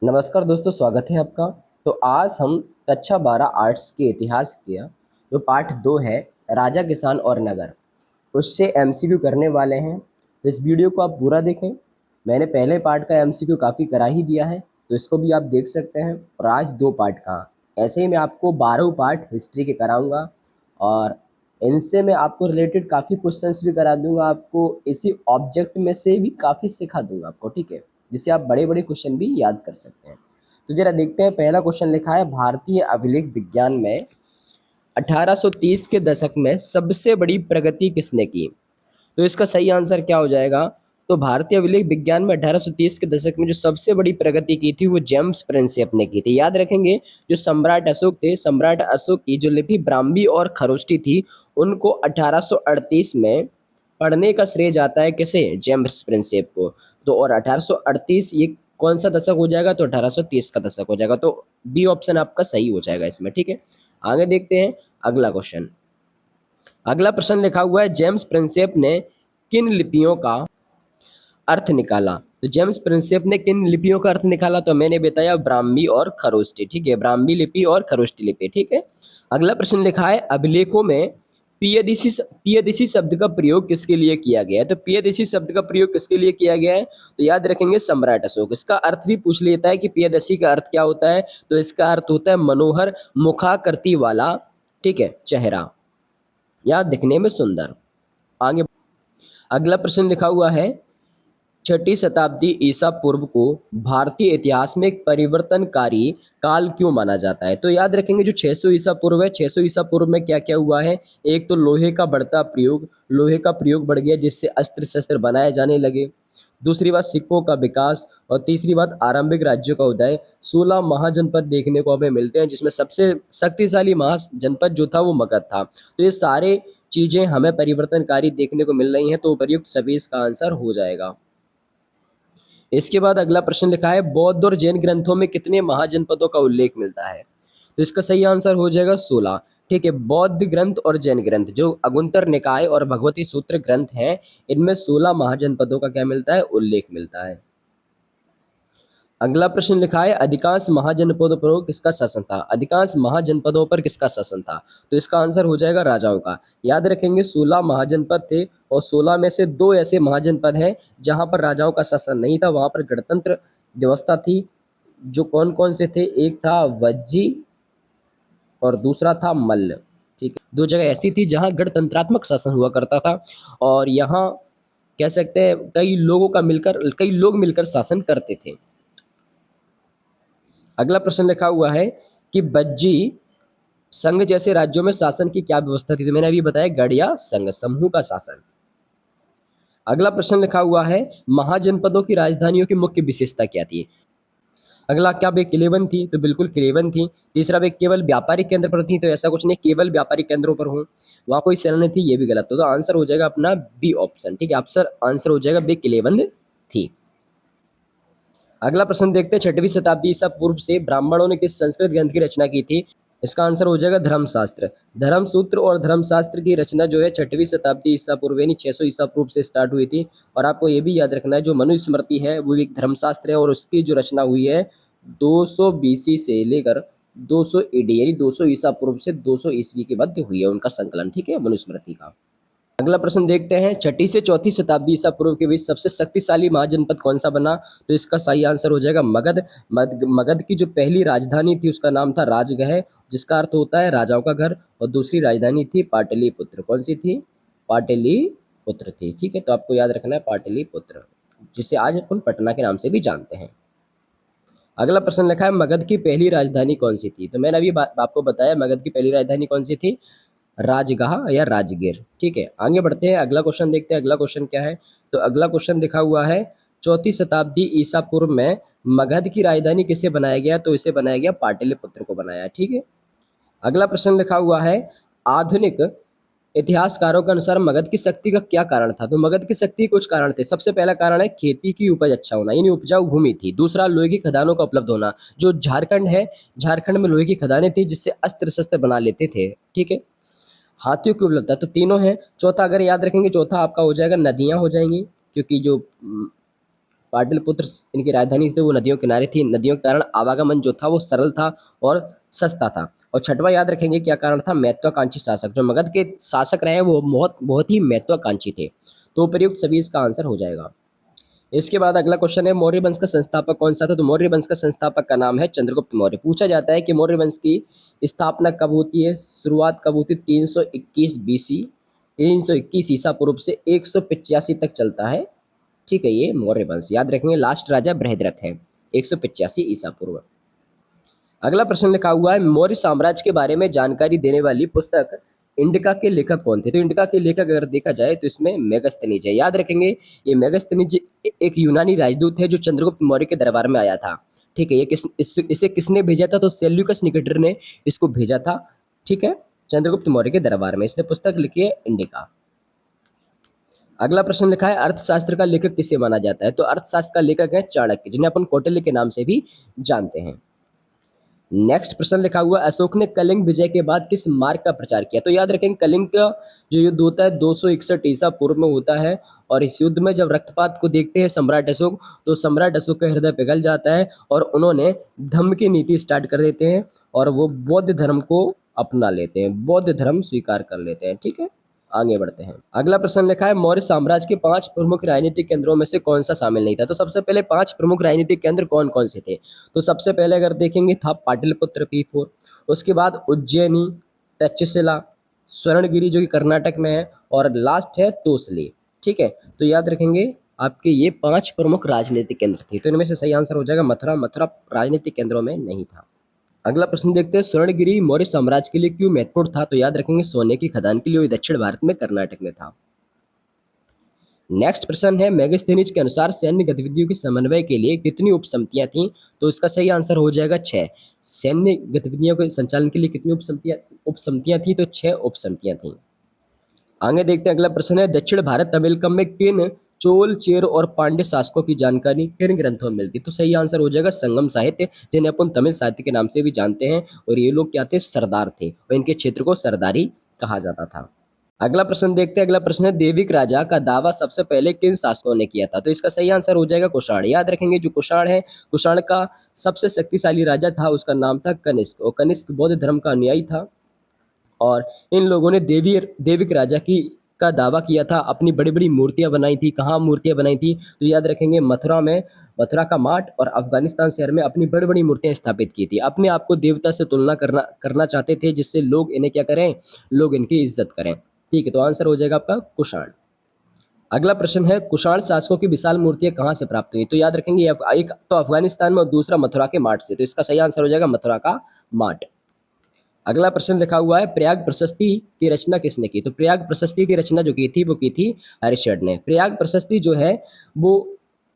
नमस्कार दोस्तों, स्वागत है आपका। तो आज हम कक्षा 12 आर्ट्स के इतिहास का जो पाठ 2 है, राजा, किसान और नगर, उससे एमसीक्यू करने वाले हैं। तो इस वीडियो को आप पूरा देखें। मैंने पहले पार्ट का एमसीक्यू काफ़ी करा ही दिया है, तो इसको भी आप देख सकते हैं। और आज 2 पार्ट का, ऐसे ही मैं आपको 12 पार्ट हिस्ट्री के कराऊंगा और इनसे मैं आपको रिलेटेड काफ़ी क्वेश्चंस भी करा दूंगा। आपको इसी ऑब्जेक्ट में से भी काफ़ी सिखा दूंगा आपको, ठीक है, जिससे आप बड़े बड़े क्वेश्चन भी याद कर सकते हैं। तो जरा देखते हैं, पहला क्वेश्चन लिखा है, भारतीय अभिलेख विज्ञान में 1830 के दशक में सबसे बड़ी प्रगति किसने की? तो इसका सही आंसर क्या हो जाएगा? तो भारतीय अभिलेख विज्ञान में 1830 के दशक में जो सबसे बड़ी प्रगति की थी वो जेम्स प्रिंसेप ने की थी। याद रखेंगे, जो सम्राट अशोक थे, सम्राट अशोक की जो लिपि ब्राह्मी और खरोष्टी थी, उनको 1838 में पढ़ने का श्रेय जाता है किसे? जेम्स प्रिंसेप को। तो और 1838 ये कौन सा दशक हो जाएगा? तो 1830 का दशक हो जाएगा। तो बी ऑप्शन आपका सही हो जाएगा इसमें, ठीक है। आगे देखते हैं अगला क्वेश्चन। अगला प्रश्न लिखा हुआ है, जेम्स प्रिंसेप ने किन लिपियों का अर्थ निकाला? तो जेम्स प्रिंसेप ने किन लिपियों का अर्थ निकाला? तो मैंने बताया ब्राह्मी और खरोष्टी, ठीक है, ब्राह्मी लिपि और खरोष्टी लिपि, ठीक है। अगला प्रश्न लिखा है, अभिलेखों में पियदीसी शब्द का प्रयोग किसके लिए किया गया है? तो पियदीसी शब्द का प्रयोग किसके लिए किया गया है? तो याद रखेंगे सम्राट अशोक। इसका अर्थ भी पूछ लेता है कि पियदसी का अर्थ क्या होता है? तो इसका अर्थ होता है मनोहर मुखाकृति वाला, ठीक है, चेहरा या दिखने में सुंदर। आगे अगला प्रश्न लिखा हुआ है, छठी शताब्दी ईसा पूर्व को भारतीय इतिहास में एक परिवर्तनकारी काल क्यों माना जाता है? तो याद रखेंगे, जो 600 ईसा पूर्व है, 600 ईसा पूर्व में क्या क्या हुआ है? एक तो लोहे का बढ़ता प्रयोग, लोहे का प्रयोग बढ़ गया जिससे अस्त्र शस्त्र बनाए जाने लगे। दूसरी बात सिक्कों का विकास, और तीसरी बात आरंभिक राज्यों का उदय। 16 महाजनपद देखने को हमें मिलते हैं, जिसमें सबसे शक्तिशाली महाजनपद जो था वो मगध था। तो ये सारे चीजें हमें परिवर्तनकारी देखने को मिल रही हैं, तो उपर्युक्त सभी इसका आंसर हो जाएगा। इसके बाद अगला प्रश्न लिखा है, बौद्ध और जैन ग्रंथों में कितने महाजनपदों का उल्लेख मिलता है? तो इसका सही आंसर हो जाएगा 16, ठीक है। बौद्ध ग्रंथ और जैन ग्रंथ, जो अगुंतर निकाय और भगवती सूत्र ग्रंथ हैं, इनमें 16 महाजनपदों का क्या मिलता है? उल्लेख मिलता है। अगला प्रश्न लिखा है, अधिकांश महाजनपदों पर किसका शासन था? अधिकांश महाजनपदों पर किसका शासन था? तो इसका आंसर हो जाएगा राजाओं का। याद रखेंगे, 16 महाजनपद थे और 16 में से 2 ऐसे महाजनपद हैं जहां पर राजाओं का शासन नहीं था, वहां पर गणतंत्र व्यवस्था थी। जो कौन कौन से थे? एक था वज्जी और दूसरा था मल्ल, ठीक है। 2 जगह ऐसी थी जहां गणतंत्रात्मक शासन हुआ करता था, और यहाँ कह सकते हैं कई लोग मिलकर शासन करते थे। अगला प्रश्न लिखा हुआ है कि बज्जी संघ जैसे राज्यों में शासन की क्या व्यवस्था थी? तो मैंने अभी बताया, गढ़ या संघ समूह का शासन। अगला प्रश्न लिखा हुआ है, महाजनपदों की राजधानियों की मुख्य विशेषता क्या थी? अगला, क्या वे किलेवन थी? तो बिल्कुल किलेवन थी। तीसरा, वे केवल व्यापारिक केंद्र पर थी? तो ऐसा कुछ नहीं, केवल व्यापारिक केंद्रों पर हूँ, वहां कोई सेना नहीं थी, ये भी गलत। तो आंसर हो जाएगा अपना बी ऑप्शन, ठीक है। आंसर हो जाएगा वे किलेवन थी। अगला प्रश्न देखते हैं, 6वीं शताब्दी ईसा पूर्व से ब्राह्मणों ने किस संस्कृत ग्रंथ की रचना की थी? इसका आंसर हो जाएगा धर्मशास्त्र। धर्मसूत्र और धर्मशास्त्र की रचना जो है 6वीं शताब्दी ईसा पूर्व यानी 600 ईसा पूर्व से स्टार्ट हुई थी। और आपको ये भी याद रखना है, जो मनुस्मृति है वो एक धर्मशास्त्र है, और उसकी जो रचना हुई है 200 बीसी से लेकर 200 एडी यानी 200 ईसा पूर्व से 200 ईस्वी के मध्य हुई है उनका संकलन, ठीक है, मनुस्मृति का। अगला प्रश्न देखते हैं, 6ठी से 4ठी शताब्दी ईसा पूर्व के बीच सबसे शक्तिशाली महाजनपद कौन सा बना? तो इसका सही आंसर हो जाएगा मगध। मगध की जो पहली राजधानी थी उसका नाम था राजगृह, जिसका अर्थ होता है राजाओं का घर, और दूसरी राजधानी थी पाटलिपुत्र। कौन सी थी? पाटलिपुत्र थी, ठीक है। तो आपको याद रखना है पाटलिपुत्र, जिसे आज अपन पटना के नाम से भी जानते हैं। अगला प्रश्न लिखा है, मगध की पहली राजधानी कौन सी थी? तो मैंने अभी आपको बताया, मगध की पहली राजधानी कौन सी थी? राजगाह या राजगीर, ठीक है। आगे बढ़ते हैं, अगला क्वेश्चन देखते हैं। अगला क्वेश्चन क्या है? तो अगला क्वेश्चन लिखा हुआ है, 4ठी शताब्दी ईसा पूर्व में मगध की राजधानी किसे बनाया गया? तो इसे बनाया गया पाटलिपुत्र को बनाया, ठीक है। अगला प्रश्न लिखा हुआ है, आधुनिक इतिहासकारों के अनुसार मगध की शक्ति का क्या कारण था? तो मगध की शक्ति के कुछ कारण थे। सबसे पहला कारण है खेती की उपज अच्छा होना, यानी उपजाऊ भूमि थी। दूसरा, लोहे की खदानों का उपलब्ध होना। जो झारखंड है, झारखंड में लोहे की खदानें थी जिससे अस्त्र शस्त्र बना लेते थे, ठीक है। हाथियों की उपलब्धता, तो तीनों हैं। चौथा, अगर याद रखेंगे, चौथा आपका हो जाएगा नदियां हो जाएंगी, क्योंकि जो पाटलिपुत्र इनकी राजधानी थी, वो नदियों के किनारे थी। नदियों के कारण आवागमन जो था वो सरल था और सस्ता था। और छठवां याद रखेंगे क्या कारण था, महत्वाकांक्षी शासक। जो मगध के शासक रहे वो बहुत बहुत ही महत्वाकांक्षी थे। तो प्रयुक्त सभी इसका आंसर हो जाएगा। इसके बाद अगला क्वेश्चन है, मौर्य वंश का संस्थापक कौन सा था। तो मौर्य वंश का संस्थापक का नाम है चंद्रगुप्त मौर्य। पूछा जाता है कि मौर्य वंश की स्थापना कब होती है, शुरुआत कब होती है। 321 बीसी, 321 ईसा पूर्व से 185 तक चलता है। ठीक है, ये मौर्य वंश याद रखेंगे। लास्ट राजा बृहद्रथ है, 185 ईसा पूर्व। अगला प्रश्न लिखा हुआ है, मौर्य साम्राज्य के बारे में जानकारी देने वाली पुस्तक इंडिका के लेखक कौन थे। तो इंडिका के लेखक अगर देखा जाए तो इसमें मेगस्थनीज है। याद रखेंगे, ये मेगस्थनीज एक यूनानी राजदूत है जो चंद्रगुप्त मौर्य के दरबार में आया था। ठीक है, ये इसे किसने भेजा था, तो सेल्यूकस निकेटर ने इसको भेजा था। ठीक है, चंद्रगुप्त मौर्य के दरबार में इसने पुस्तक लिखी है इंडिका। अगला प्रश्न लिखा है, अर्थशास्त्र का लेखक किसे माना जाता है। तो अर्थशास्त्र का लेखक है चाणक्य, जिन्हें अपन कौटिल्य के नाम से भी जानते हैं। नेक्स्ट प्रश्न लिखा हुआ, अशोक ने कलिंग विजय के बाद किस मार्ग का प्रचार किया। तो याद रखेंगे, कलिंग का जो युद्ध होता है 261 ईसा पूर्व में होता है। और इस युद्ध में जब रक्तपात को देखते हैं सम्राट अशोक, तो सम्राट अशोक का हृदय पिघल जाता है और उन्होंने धम्म की नीति स्टार्ट कर देते हैं और वो बौद्ध धर्म को अपना लेते हैं, बौद्ध धर्म स्वीकार कर लेते हैं। ठीक है, आगे बढ़ते हैं। अगला प्रश्न लिखा है, मौर्य साम्राज्य के 5 प्रमुख राजनीतिक केंद्रों में से कौन सा शामिल नहीं था। तो सबसे पहले 5 प्रमुख राजनीतिक केंद्र कौन कौन से थे। तो सबसे पहले अगर देखेंगे था पाटलिपुत्र P4, उसके बाद उज्जैनी, तक्षशिला, स्वर्णगिरी जो कि कर्नाटक में है, और लास्ट है तोसली। ठीक है, तो याद रखेंगे आपके ये 5 प्रमुख राजनीतिक केंद्र थे। तो इनमें से सही आंसर हो जाएगा मथुरा। मथुरा राजनीतिक केंद्रों में नहीं था। अगला प्रश्न देखते हैं, स्वर्णगिरी मौर्य साम्राज्य के लिए क्यों महत्वपूर्ण था। तो याद रखेंगे, सोने की खदान के लिए, दक्षिण भारत में कर्नाटक में था। नेक्स्ट प्रश्न है, मेगास्थनीज के अनुसार सैन्य गतिविधियों के समन्वय के लिए कितनी उपसमितियां थीं। तो इसका सही आंसर हो जाएगा 6। सैन्य गतिविधियों के संचालन के लिए कितनी उपसमितियां थी। तो 6 उपसमितियां थीं। आगे देखते हैं, अगला प्रश्न है, दक्षिण भारत तमिलकम में किन चोल, चेर और पांड्य शासकों की जानकारी किन ग्रंथों में मिलती। तो सही आंसर हो जाएगा संगम साहित्य, जिन्हें अपन तमिल साहित्य के नाम से भी जानते हैं। और ये लोग क्या थे, सरदार थे, और इनके क्षेत्र को सरदारी कहा जाता था। अगला प्रश्न देखते हैं। अगला प्रश्न है, देविक राजा का दावा सबसे पहले किन शासकों ने किया था। तो इसका सही आंसर हो जाएगा कुषाण। याद रखेंगे, जो कुषाण है, कुषाण का सबसे शक्तिशाली राजा था, उसका नाम था कनिष्क, और कनिष्क बौद्ध धर्म का अनुयायी था। और इन लोगों ने देविक राजा की का दावा किया था, अपनी बड़ी बड़ी मूर्तियां बनाई थी। कहाँ मूर्तियां बनाई थी, तो याद रखेंगे मथुरा में, मथुरा का माठ और अफगानिस्तान शहर में अपनी बड़ी बड़ी मूर्तियां स्थापित की थी। अपने आप को देवता से तुलना करना चाहते थे, जिससे लोग इन्हें क्या करें, लोग इनकी इज्जत करें। ठीक है, तो आंसर हो जाएगा आपका कुषाण। अगला प्रश्न है, कुषाण शासकों की विशाल मूर्तियां कहाँ से प्राप्त हुई। तो याद रखेंगे, एक तो अफगानिस्तान में और दूसरा मथुरा के माठ से। तो इसका सही आंसर हो जाएगा मथुरा का माठ। अगला प्रश्न लिखा हुआ है, प्रयाग प्रशस्ति की रचना किसने की। तो प्रयाग प्रशस्ति की रचना जो की थी वो की थी हरिश्चंद्र ने। प्रयाग प्रशस्ति जो है वो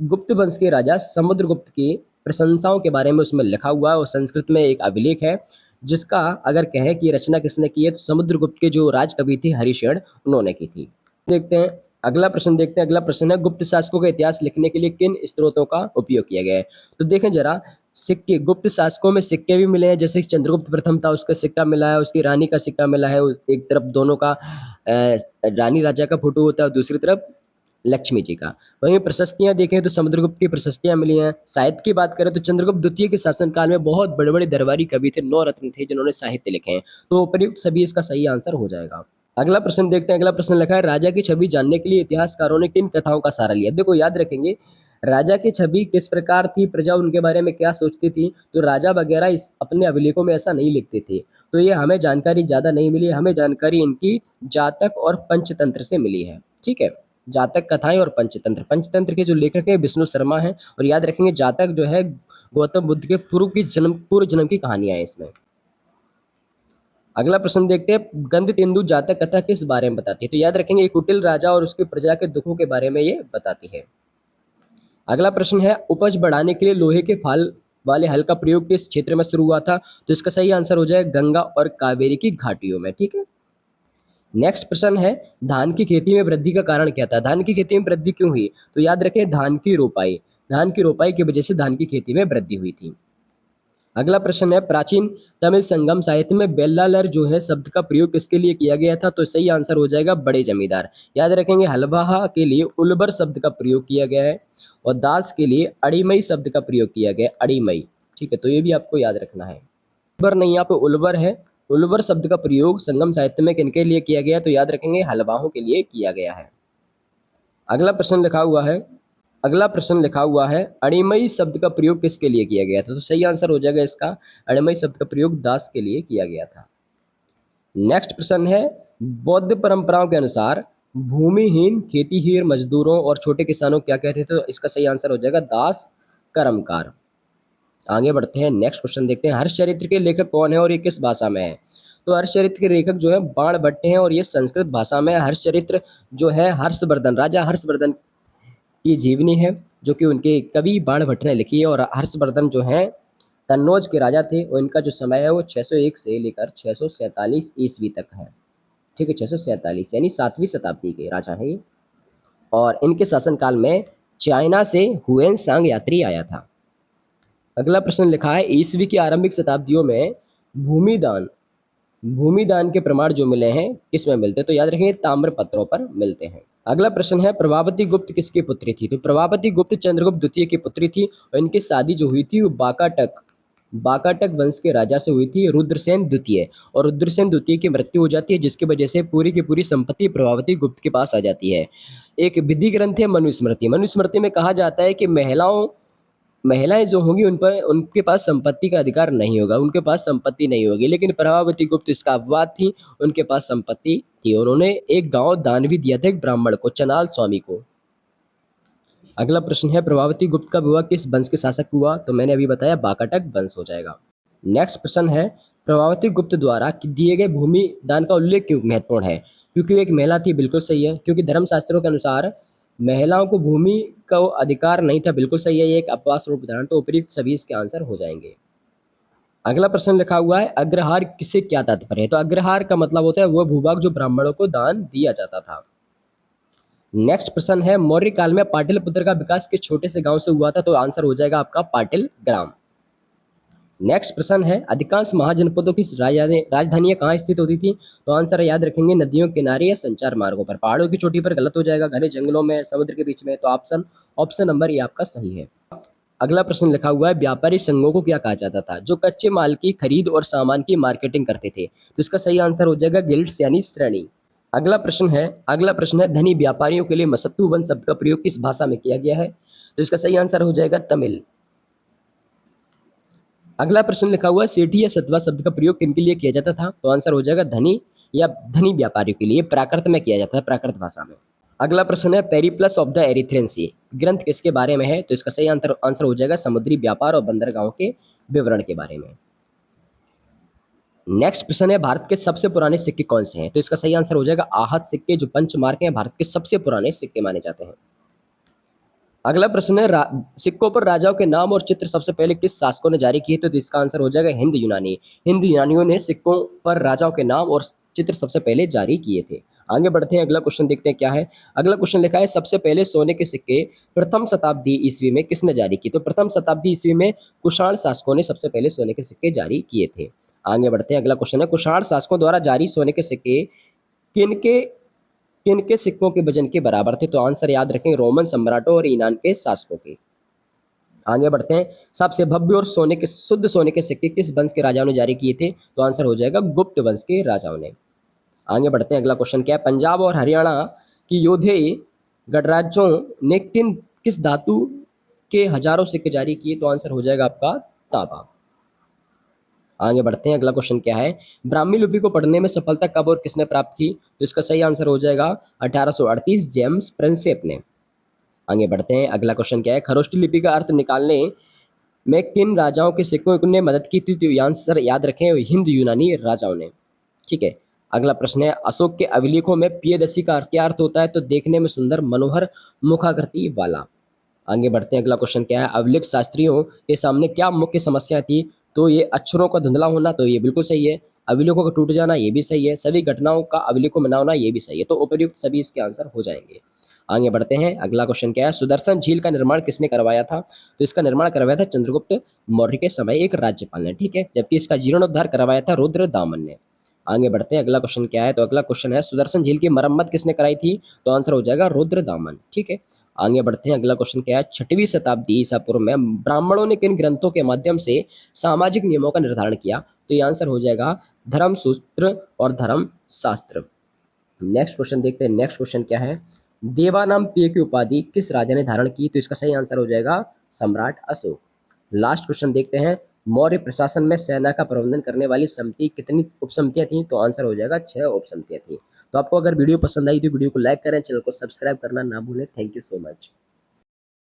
गुप्त वंश के राजा समुद्रगुप्त की प्रशंसाओं के बारे में उसमें लिखा हुआ है, और संस्कृत में एक अभिलेख है, जिसका अगर कहें कि रचना किसने की है, तो समुद्रगुप्त के जो राजकवि थे हरिश्चंद्र, उन्होंने की थी। देखते हैं अगला प्रश्न देखते हैं। अगला प्रश्न है, गुप्त शासकों का इतिहास लिखने के लिए किन स्त्रोतों का उपयोग किया गया है। तो देखें जरा, सिक्के, गुप्त शासकों में सिक्के भी मिले हैं। जैसे चंद्रगुप्त प्रथम था, उसका सिक्का मिला है, उसकी रानी का सिक्का मिला है। एक तरफ दोनों का रानी राजा का फोटो होता है, और दूसरी तरफ लक्ष्मी जी का। वहीं प्रशस्तियां देखें तो समुद्रगुप्त की प्रशस्तियां मिली हैं। साहित्य की बात करें तो चंद्रगुप्त द्वितीय के शासनकाल में बहुत बड़े बड़े दरबारी कवि थे, 9 रत्न थे जिन्होंने साहित्य लिखे हैं। तो उपयुक्त सभी इसका सही आंसर हो जाएगा। अगला प्रश्न देखते हैं। अगला प्रश्न लिखा है, राजा की छवि जानने के लिए इतिहासकारों ने किन कथाओं का सहारा लिया। देखो याद रखेंगे, राजा की छवि किस प्रकार थी, प्रजा उनके बारे में क्या सोचती थी, तो राजा वगैरह इस अपने अभिलेखों में ऐसा नहीं लिखते थे। तो ये हमें जानकारी ज़्यादा नहीं मिली, हमें जानकारी इनकी जातक और पंचतंत्र से मिली है। ठीक है, जातक कथाएं और पंचतंत्र। पंचतंत्र के जो लेखक हैं विष्णु शर्मा हैं, और याद रखेंगे जातक जो है गौतम बुद्ध के पूर्व जन्म की कहानियां हैं इसमें। अगला प्रश्न देखते हैं, गंध तेंदु जातक कथा किस बारे में बताती है। तो याद रखेंगे, एक कुटिल राजा और उसकी प्रजा के दुखों के बारे में ये बताती है। अगला प्रश्न है, उपज बढ़ाने के लिए लोहे के फाल वाले हल का प्रयोग किस क्षेत्र में शुरू हुआ था। तो इसका सही आंसर हो जाएगा गंगा और कावेरी की घाटियों में। ठीक है, नेक्स्ट प्रश्न है, धान की खेती में वृद्धि का कारण क्या था। धान की खेती में वृद्धि क्यों हुई। तो याद रखें, धान की रोपाई की वजह से धान की खेती में वृद्धि हुई थी। अगला प्रश्न है, प्राचीन तमिल संगम साहित्य में बेल्लालर जो है शब्द का प्रयोग किसके लिए किया गया था? तो सही आंसर हो जाएगा बड़े जमींदार। याद रखेंगे, हलवाहा के लिए उलबर शब्द का प्रयोग किया गया है और दास के लिए अड़ीमई शब्द का प्रयोग किया गया है, अड़ीमई। ठीक है, तो ये भी आपको याद रखना है। उलबर नहीं, यहाँ पे उलबर है। उलबर शब्द का प्रयोग संगम साहित्य में किनके लिए किया गया? तो याद रखेंगे हलवाहों के लिए किया गया है। अगला प्रश्न लिखा हुआ है, अगला प्रश्न लिखा हुआ है, अणिमई शब्द का प्रयोग किसके लिए किया गया था? तो सही आंसर हो जाएगा इसका, अणिमई शब्द का प्रयोग दास के लिए किया गया था। नेक्स्ट प्रश्न है, बौद्ध परंपराओं के अनुसार भूमिहीन खेतीहीन मजदूरों और छोटे किसानों को क्या कहते थे? तो इसका सही आंसर हो जाएगा दास कर्मकार। आगे बढ़ते हैं, नेक्स्ट क्वेश्चन देखते हैं, हर्षचरित्र के लेखक कौन है और ये किस भाषा में है? तो हर्षचरित्र के लेखक जो है बाणभट्ट हैं और ये संस्कृत भाषा में है। हर्षचरित्र जो है हर्षवर्धन, राजा हर्षवर्धन की जीवनी है, जो कि उनके कवि बाणभट्ट ने लिखी है। और हर्षवर्धन जो है कन्नौज के राजा थे और इनका जो समय है वो 601 से लेकर 647 ईस्वी तक है। ठीक है, 647 यानी 7वीं शताब्दी के राजा हैं ये। और इनके शासनकाल में चाइना से हुएन सांग यात्री आया था। अगला प्रश्न लिखा है, ईस्वी की आरंभिक शताब्दियों में भूमिदान भूमिदान के प्रमाण जो मिले हैं किस में मिलते हैं? तो याद रखेंगे ताम्र पत्रों पर मिलते हैं। अगला प्रश्न है, प्रभावती गुप्त किसकी पुत्री थी? तो प्रभावती गुप्त चंद्रगुप्त द्वितीय की पुत्री थी और इनकी शादी जो हुई थी वो बाकाटक वंश के राजा से हुई थी, रुद्रसेन द्वितीय। और रुद्रसेन द्वितीय की मृत्यु हो जाती है, जिसकी वजह से पूरी की पूरी संपत्ति प्रभावती गुप्त के पास आ जाती है। एक विधि ग्रंथ है मनुस्मृति। मनुस्मृति में कहा जाता है कि महिलाएं जो होंगी उन पर उनके पास संपत्ति का अधिकार नहीं होगा, उनके पास संपत्ति नहीं होगी। लेकिन प्रभावती गुप्त इसका अपवाद थी, उनके पास संपत्ति थी। उन्होंने एक गांव दान भी दिया था एक ब्राह्मण को, चनाल स्वामी को। अगला प्रश्न है, प्रभावती गुप्त का विवाह किस वंश के शासक हुआ? तो मैंने अभी बताया बाकाटक वंश हो जाएगा। नेक्स्ट प्रश्न है, प्रभावती गुप्त द्वारा दिए गए भूमि दान का उल्लेख क्यों महत्वपूर्ण है? क्योंकि वो एक महिला थी, बिल्कुल सही है। क्योंकि धर्मशास्त्रों के अनुसार महिलाओं को भूमि का अधिकार नहीं था, बिल्कुल सही है। ये एक अपवाद स्वरूप उदाहरण, तो उपयुक्त सभी इसके आंसर हो जाएंगे। अगला प्रश्न लिखा हुआ है, अग्रहार किससे क्या तात्पर्य है? तो अग्रहार का मतलब होता है वह भूभाग जो ब्राह्मणों को दान दिया जाता था। नेक्स्ट प्रश्न है, मौर्य काल में पाटलिपुत्र का विकास किस छोटे से गांव से हुआ था? तो आंसर हो जाएगा आपका पाटिल ग्राम। नेक्स्ट प्रश्न है, अधिकांश महाजनपदों की राजधानियां कहाँ स्थित होती थी? तो आंसर याद रखेंगे नदियों के किनारे या संचार मार्गों पर। पहाड़ों की चोटी पर गलत हो जाएगा, घने जंगलों में, समुद्र के बीच में। तो ऑप्शन नंबर ये आपका सही है। अगला प्रश्न लिखा हुआ है, व्यापारी संघों को क्या कहा जाता था? जो कच्चे माल की खरीद और सामान की मार्केटिंग करते थे। तो इसका सही आंसर हो जाएगा गिल्ड्स यानी श्रेणी। अगला प्रश्न है, धनी व्यापारियों के लिए मसत्तु वन शब्द का प्रयोग किस भाषा में किया गया है? तो इसका सही आंसर हो जाएगा तमिल। अगला प्रश्न लिखा हुआ है, सेठी या सतवा शब्द का प्रयोग किन के लिए किया जाता था? तो आंसर हो जाएगा धनी व्यापारियों के लिए, प्राकृत में किया जाता है, प्राकृत भाषा में। अगला प्रश्न है, पेरिप्लस ऑफ द एरिथ्रियन सी ग्रंथ किसके बारे में है? तो इसका सही आंसर हो जाएगा समुद्री व्यापार और बंदरगाहों के विवरण के बारे में। नेक्स्ट प्रश्न है, भारत के सबसे पुराने सिक्के कौन से हैं? तो इसका सही आंसर हो जाएगा आहत सिक्के, जो पंचमार्क हैं, भारत के सबसे पुराने सिक्के माने जाते हैं। अगला प्रश्न है, सिक्कों पर राजाओं के नाम और चित्र सबसे पहले किस शासकों ने जारी किए? तो इसका आंसर हो जाएगा हिंद यूनानियों ने सिक्कों पर राजाओं के नाम और चित्र सबसे पहले जारी किए थे। आगे बढ़ते हैं, अगला क्वेश्चन देखते हैं क्या है। अगला क्वेश्चन लिखा है, सबसे पहले सोने के सिक्के प्रथम शताब्दी ईस्वी में किसने जारी किए? तो प्रथम शताब्दी ईस्वी में कुषाण शासकों ने सबसे पहले सोने के सिक्के जारी किए थे। आगे बढ़ते हैं, अगला क्वेश्चन है, कुषाण शासकों द्वारा जारी सोने के सिक्के किनके किनके सिक्कों के वजन के बराबर थे? तो आंसर याद रखें रोमन सम्राटों और ईरान के शासकों के। आगे बढ़ते हैं, सबसे भव्य और शुद्ध सोने के सिक्के किस वंश के राजाओं ने जारी किए थे? तो आंसर हो जाएगा गुप्त वंश के राजाओं ने। आगे बढ़ते हैं, अगला क्वेश्चन क्या है, पंजाब और हरियाणा की योधे गणराज्यों ने किस धातु के हजारों सिक्के जारी किए? तो आंसर हो जाएगा आपका तांबा। आगे बढ़ते हैं, अगला क्वेश्चन क्या है, ब्राह्मी लिपि को पढ़ने में सफलता कब और किसने प्राप्त की? तो इसका सही आंसर हो जाएगा 1838 जेम्स प्रिंसेप ने। आगे बढ़ते हैं, अगला क्वेश्चन क्या है, खरोष्टी लिपि का अर्थ निकालने में किन राजाओं के सिक्कों ने मदद की थी? तो आंसर याद रखें हिंद यूनानी राजाओं ने। ठीक है, अगला प्रश्न है, अशोक के अभिलेखों में पियदसी का क्या अर्थ होता है? तो देखने में सुंदर, मनोहर, मुखाकृति वाला। आगे बढ़ते हैं, अगला क्वेश्चन क्या है, अभिलेख शास्त्रियों के सामने क्या मुख्य समस्या थी? तो ये अक्षरों का धुंधला होना, तो ये बिल्कुल सही है। अभिलेखों का टूट जाना, ये भी सही है। सभी घटनाओं का अभिलेखों में ना होना, ये भी सही है। तो उपयुक्त सभी इसके आंसर हो जाएंगे। आगे बढ़ते हैं, अगला क्वेश्चन क्या है, सुदर्शन झील का निर्माण किसने करवाया था? तो इसका निर्माण करवाया था चंद्रगुप्त मौर्य के समय एक राज्यपाल ने, ठीक है, जबकि इसका जीर्णोद्धार करवाया था रुद्रदामन ने। आगे बढ़ते हैं, अगला क्वेश्चन क्या है, तो अगला क्वेश्चन है, सुदर्शन झील की मरम्मत किसने कराई थी? तो आंसर हो जाएगा रुद्रदामन, ठीक है। आगे बढ़ते हैं, अगला क्वेश्चन क्या है, 6वीं शताब्दी ईसा पूर्व में ब्राह्मणों ने किन ग्रंथों के माध्यम से सामाजिक नियमों का निर्धारण किया? तो ये आंसर हो जाएगा धर्मसूत्र और धर्म शास्त्र। नेक्स्ट क्वेश्चन देखते हैं, नेक्स्ट क्वेश्चन क्या है, देवानाम पेय की उपाधि किस राजा ने धारण की? तो इसका सही आंसर हो जाएगा सम्राट अशोक। लास्ट क्वेश्चन देखते हैं, मौर्य प्रशासन में सेना का प्रबंधन करने वाली समिति कितनी उपसमितियां थी? तो आंसर हो जाएगा 6 उपसमितियां थी। तो आपको अगर वीडियो पसंद आई तो वीडियो को लाइक करें, चैनल को सब्सक्राइब करना ना भूलें। Thank you so much.